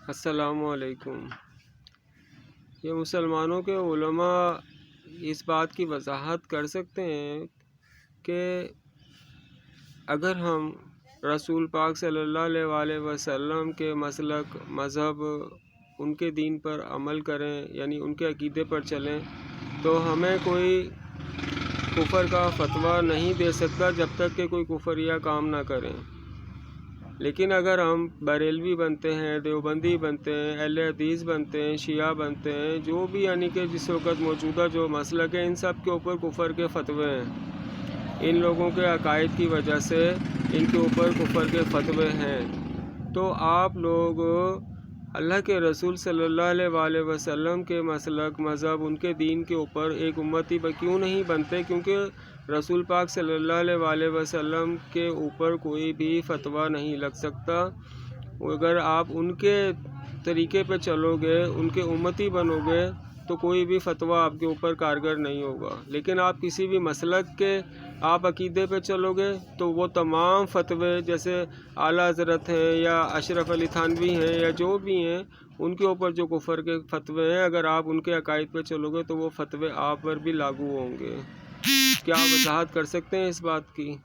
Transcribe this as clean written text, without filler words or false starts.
السلام علیکم۔ یہ مسلمانوں کے علماء اس بات کی وضاحت کر سکتے ہیں کہ اگر ہم رسول پاک صلی اللہ علیہ وآلہ وسلم کے مسلک، مذہب، ان کے دین پر عمل کریں، یعنی ان کے عقیدے پر چلیں، تو ہمیں کوئی کفر کا فتویٰ نہیں دے سکتا جب تک کہ کوئی کفریہ کام نہ کریں۔ لیکن اگر ہم بریلوی بنتے ہیں، دیوبندی بنتے ہیں، اہل حدیث بنتے ہیں، شیعہ بنتے ہیں، جو بھی یعنی کہ جس وقت موجودہ جو مسلک ہے، ان سب کے اوپر کفر کے فتوے ہیں۔ ان لوگوں کے عقائد کی وجہ سے ان کے اوپر کفر کے فتوے ہیں۔ تو آپ لوگ اللہ کے رسول صلی اللہ علیہ وآلہ وسلم کے مسلک، مذہب، ان کے دین کے اوپر ایک امتی کیوں نہیں بنتے؟ کیونکہ رسول پاک صلی اللہ علیہ وآلہ وسلم کے اوپر کوئی بھی فتویٰ نہیں لگ سکتا۔ اگر آپ ان کے طریقے پہ چلو گے، ان کے امتی بنو گے، تو کوئی بھی فتویٰ آپ کے اوپر کارگر نہیں ہوگا۔ لیکن آپ کسی بھی مسلک کے آپ عقیدے پہ چلو گے تو وہ تمام فتوے، جیسے اعلیٰ حضرت ہیں یا اشرف علی تھانوی ہیں یا جو بھی ہیں، ان کے اوپر جو کفر کے فتوے ہیں، اگر آپ ان کے عقائد پہ چلو گے تو وہ فتوے آپ پر بھی لاگو ہوں گے۔ کیا آپ وضاحت کر سکتے ہیں اس بات کی؟